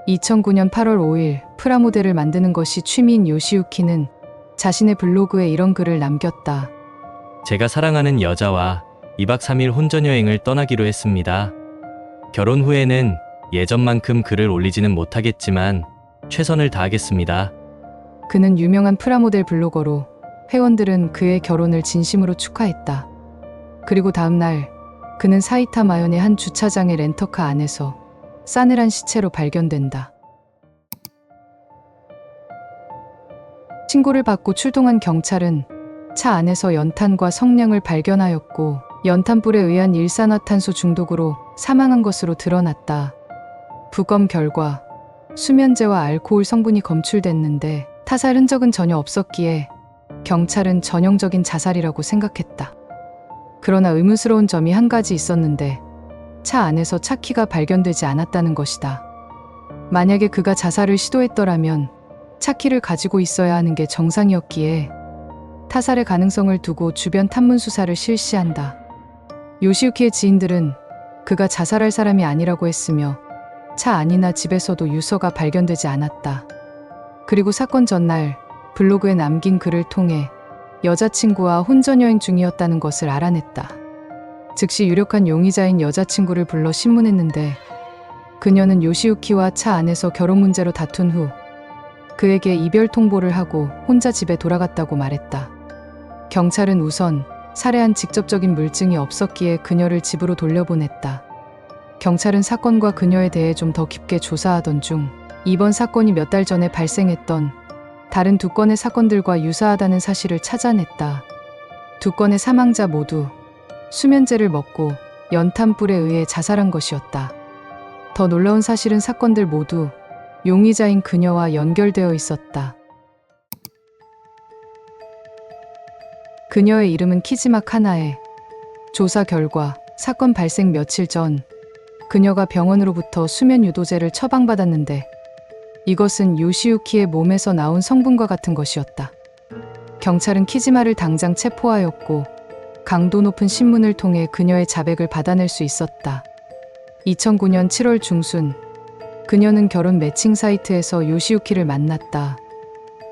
2009년 8월 5일 프라모델을 만드는 것이 취미인 요시유키는 자신의 블로그에 이런 글을 남겼다. 제가 사랑하는 여자와 2박 3일 혼전여행을 떠나기로 했습니다. 결혼 후에는 예전만큼 글을 올리지는 못하겠지만 최선을 다하겠습니다. 그는 유명한 프라모델 블로거로 회원들은 그의 결혼을 진심으로 축하했다. 그리고 다음 날 그는 사이타 마현의 한 주차장의 렌터카 안에서 싸늘한 시체로 발견된다. 신고를 받고 출동한 경찰은 차 안에서 연탄과 성냥을 발견하였고 연탄불에 의한 일산화탄소 중독으로 사망한 것으로 드러났다. 부검 결과 수면제와 알코올 성분이 검출됐는데 타살 흔적은 전혀 없었기에 경찰은 전형적인 자살이라고 생각했다. 그러나 의문스러운 점이 한 가지 있었는데 차 안에서 차키가 발견되지 않았다는 것이다. 만약에 그가 자살을 시도했더라면 차키를 가지고 있어야 하는 게 정상이었기에 타살의 가능성을 두고 주변 탐문 수사를 실시한다. 요시유키의 지인들은 그가 자살할 사람이 아니라고 했으며 차 안이나 집에서도 유서가 발견되지 않았다. 그리고 사건 전날 블로그에 남긴 글을 통해 여자친구와 혼전여행 중이었다는 것을 알아냈다. 즉시 유력한 용의자인 여자친구를 불러 신문했는데 그녀는 요시유키와 차 안에서 결혼 문제로 다툰 후 그에게 이별 통보를 하고 혼자 집에 돌아갔다고 말했다. 경찰은 우선 살해한 직접적인 물증이 없었기에 그녀를 집으로 돌려보냈다. 경찰은 사건과 그녀에 대해 좀 더 깊게 조사하던 중 이번 사건이 몇 달 전에 발생했던 다른 두 건의 사건들과 유사하다는 사실을 찾아냈다. 두 건의 사망자 모두 수면제를 먹고 연탄불에 의해 자살한 것이었다. 더 놀라운 사실은 사건들 모두 용의자인 그녀와 연결되어 있었다. 그녀의 이름은 키지마 카나에. 조사 결과 사건 발생 며칠 전 그녀가 병원으로부터 수면 유도제를 처방받았는데 이것은 요시유키의 몸에서 나온 성분과 같은 것이었다. 경찰은 키지마를 당장 체포하였고 강도 높은 신문을 통해 그녀의 자백을 받아낼 수 있었다. 2009년 7월 중순 그녀는 결혼 매칭 사이트에서 요시유키를 만났다.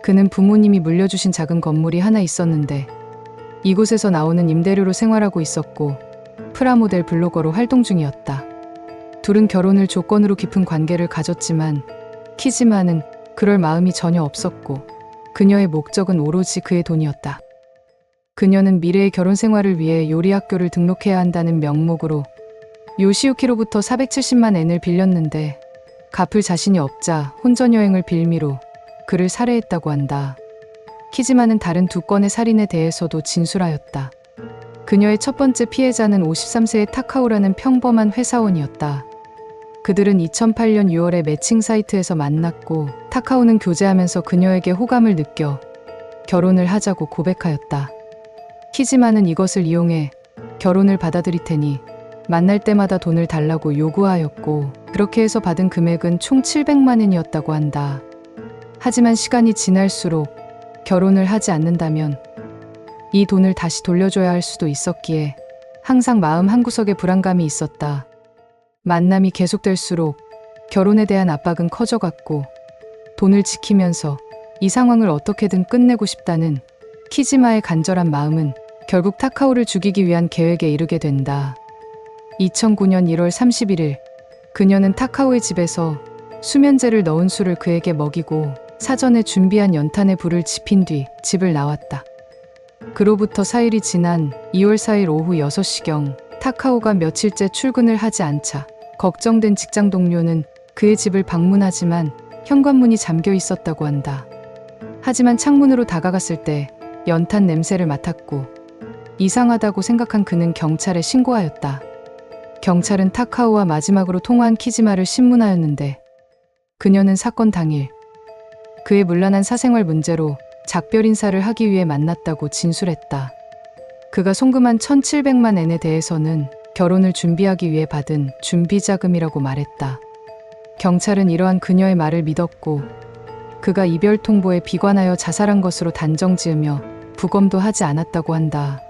그는 부모님이 물려주신 작은 건물이 하나 있었는데 이곳에서 나오는 임대료로 생활하고 있었고 프라모델 블로거로 활동 중이었다. 둘은 결혼을 조건으로 깊은 관계를 가졌지만 키지마는 그럴 마음이 전혀 없었고 그녀의 목적은 오로지 그의 돈이었다. 그녀는 미래의 결혼 생활을 위해 요리학교를 등록해야 한다는 명목으로 요시유키로부터 470만 엔을 빌렸는데 갚을 자신이 없자 혼전여행을 빌미로 그를 살해했다고 한다. 키지마는 다른 두 건의 살인에 대해서도 진술하였다. 그녀의 첫 번째 피해자는 53세의 타카오라는 평범한 회사원이었다. 그들은 2008년 6월에 매칭 사이트에서 만났고 타카오는 교제하면서 그녀에게 호감을 느껴 결혼을 하자고 고백하였다. 키지마는 이것을 이용해 결혼을 받아들일 테니 만날 때마다 돈을 달라고 요구하였고 그렇게 해서 받은 금액은 총 700만 엔이었다고 한다. 하지만 시간이 지날수록 결혼을 하지 않는다면 이 돈을 다시 돌려줘야 할 수도 있었기에 항상 마음 한구석에 불안감이 있었다. 만남이 계속될수록 결혼에 대한 압박은 커져갔고 돈을 지키면서 이 상황을 어떻게든 끝내고 싶다는 키지마의 간절한 마음은 결국 타카오를 죽이기 위한 계획에 이르게 된다. 2009년 1월 31일 그녀는 타카오의 집에서 수면제를 넣은 술을 그에게 먹이고 사전에 준비한 연탄에 불을 지핀 뒤 집을 나왔다. 그로부터 4일이 지난 2월 4일 오후 6시경 타카오가 며칠째 출근을 하지 않자 걱정된 직장 동료는 그의 집을 방문하지만 현관문이 잠겨 있었다고 한다. 하지만 창문으로 다가갔을 때 연탄 냄새를 맡았고 이상하다고 생각한 그는 경찰에 신고하였다. 경찰은 타카오와 마지막으로 통화한 키지마를 신문하였는데 그녀는 사건 당일 그의 문란한 사생활 문제로 작별 인사를 하기 위해 만났다고 진술했다. 그가 송금한 1,700만 엔에 대해서는 결혼을 준비하기 위해 받은 준비자금이라고 말했다. 경찰은 이러한 그녀의 말을 믿었고 그가 이별 통보에 비관하여 자살한 것으로 단정지으며 부검도 하지 않았다고 한다.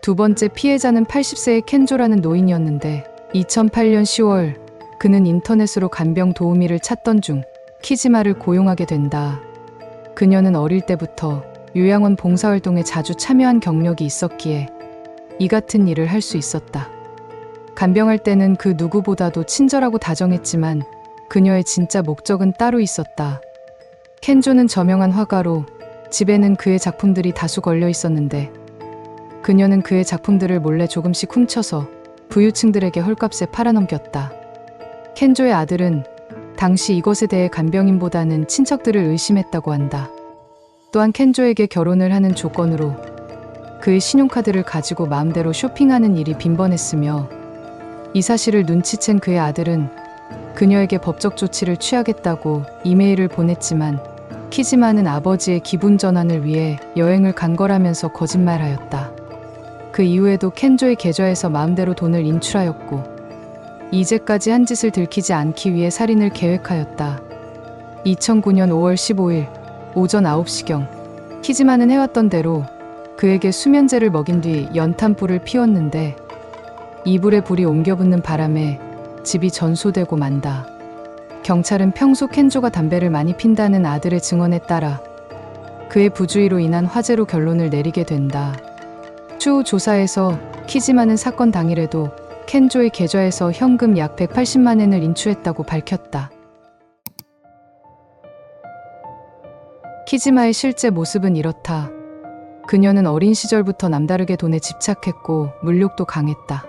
두 번째 피해자는 80세의 켄조라는 노인이었는데 2008년 10월 그는 인터넷으로 간병 도우미를 찾던 중 키지마를 고용하게 된다. 그녀는 어릴 때부터 요양원 봉사활동에 자주 참여한 경력이 있었기에 이 같은 일을 할 수 있었다. 간병할 때는 그 누구보다도 친절하고 다정했지만 그녀의 진짜 목적은 따로 있었다. 켄조는 저명한 화가로 집에는 그의 작품들이 다수 걸려 있었는데 그녀는 그의 작품들을 몰래 조금씩 훔쳐서 부유층들에게 헐값에 팔아넘겼다. 켄조의 아들은 당시 이것에 대해 간병인보다는 친척들을 의심했다고 한다. 또한 켄조에게 결혼을 하는 조건으로 그의 신용카드를 가지고 마음대로 쇼핑하는 일이 빈번했으며 이 사실을 눈치챈 그의 아들은 그녀에게 법적 조치를 취하겠다고 이메일을 보냈지만 키지마는 아버지의 기분 전환을 위해 여행을 간 거라면서 거짓말하였다. 그 이후에도 켄조의 계좌에서 마음대로 돈을 인출하였고 이제까지 한 짓을 들키지 않기 위해 살인을 계획하였다. 2009년 5월 15일 오전 9시경 키지마는 해왔던 대로 그에게 수면제를 먹인 뒤 연탄불을 피웠는데 이불에 불이 옮겨 붙는 바람에 집이 전소되고 만다. 경찰은 평소 켄조가 담배를 많이 핀다는 아들의 증언에 따라 그의 부주의로 인한 화재로 결론을 내리게 된다. 추후 조사에서 키지마는 사건 당일에도 켄조의 계좌에서 현금 약 180만 엔을 인출했다고 밝혔다. 키지마의 실제 모습은 이렇다. 그녀는 어린 시절부터 남다르게 돈에 집착했고 물욕도 강했다.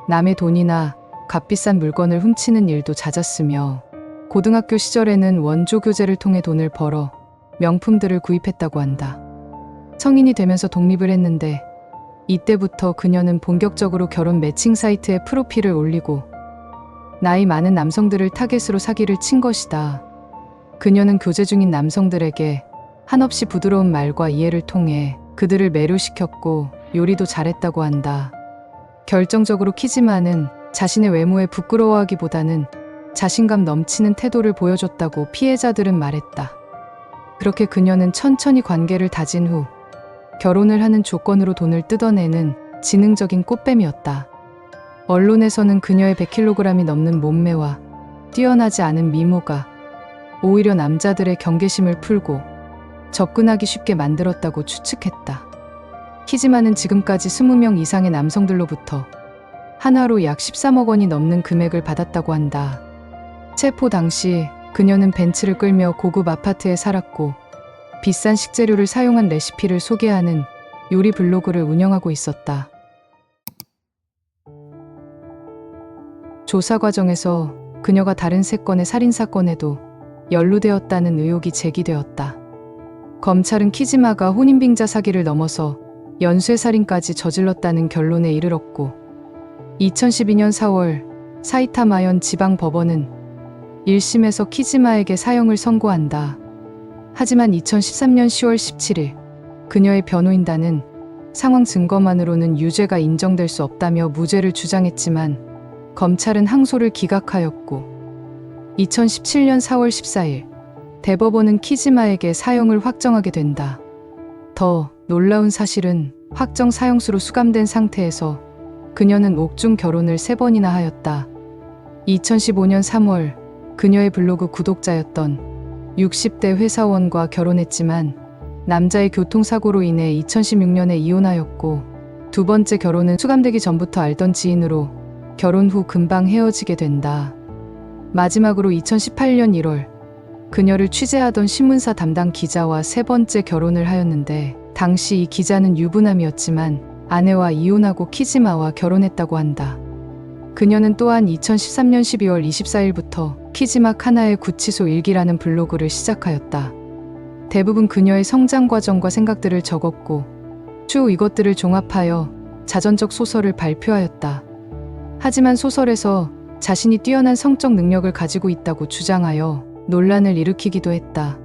남의 돈이나 값비싼 물건을 훔치는 일도 잦았으며 고등학교 시절에는 원조 교재를 통해 돈을 벌어 명품들을 구입했다고 한다. 성인이 되면서 독립을 했는데 이때부터 그녀는 본격적으로 결혼 매칭 사이트에 프로필을 올리고 나이 많은 남성들을 타겟으로 사기를 친 것이다. 그녀는 교제 중인 남성들에게 한없이 부드러운 말과 이해를 통해 그들을 매료시켰고 요리도 잘했다고 한다. 결정적으로 키지마는 자신의 외모에 부끄러워하기보다는 자신감 넘치는 태도를 보여줬다고 피해자들은 말했다. 그렇게 그녀는 천천히 관계를 다진 후 결혼을 하는 조건으로 돈을 뜯어내는 지능적인 꽃뱀이었다. 언론에서는 그녀의 100kg이 넘는 몸매와 뛰어나지 않은 미모가 오히려 남자들의 경계심을 풀고 접근하기 쉽게 만들었다고 추측했다. 키지마는 지금까지 20명 이상의 남성들로부터 한화로 약 13억 원이 넘는 금액을 받았다고 한다. 체포 당시 그녀는 벤츠를 끌며 고급 아파트에 살았고 비싼 식재료를 사용한 레시피를 소개하는 요리 블로그를 운영하고 있었다. 조사 과정에서 그녀가 다른 3건의 살인사건에도 연루되었다는 의혹이 제기되었다. 검찰은 키지마가 혼인빙자 사기를 넘어서 연쇄살인까지 저질렀다는 결론에 이르렀고 2012년 4월 사이타마현 지방법원은 1심에서 키지마에게 사형을 선고한다. 하지만 2013년 10월 17일 그녀의 변호인단은 상황 증거만으로는 유죄가 인정될 수 없다며 무죄를 주장했지만 검찰은 항소를 기각하였고 2017년 4월 14일 대법원은 키지마에게 사형을 확정하게 된다. 더 놀라운 사실은 확정 사형수로 수감된 상태에서 그녀는 옥중 결혼을 3번이나 하였다. 2015년 3월 그녀의 블로그 구독자였던 60대 회사원과 결혼했지만 남자의 교통사고로 인해 2016년에 이혼하였고 두 번째 결혼은 수감되기 전부터 알던 지인으로 결혼 후 금방 헤어지게 된다. 마지막으로 2018년 1월 그녀를 취재하던 신문사 담당 기자와 3번째 결혼을 하였는데 당시 이 기자는 유부남이었지만 아내와 이혼하고 키지마와 결혼했다고 한다. 그녀는 또한 2013년 12월 24일부터 키지마 카나의 구치소 일기라는 블로그를 시작하였다. 대부분 그녀의 성장 과정과 생각들을 적었고 추후 이것들을 종합하여 자전적 소설을 발표하였다. 하지만 소설에서 자신이 뛰어난 성적 능력을 가지고 있다고 주장하여 논란을 일으키기도 했다.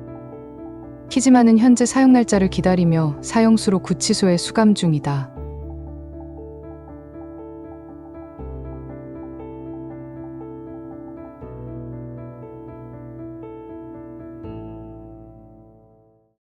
키지마는 현재 사형 날짜를 기다리며 사형수로 구치소에 수감 중이다.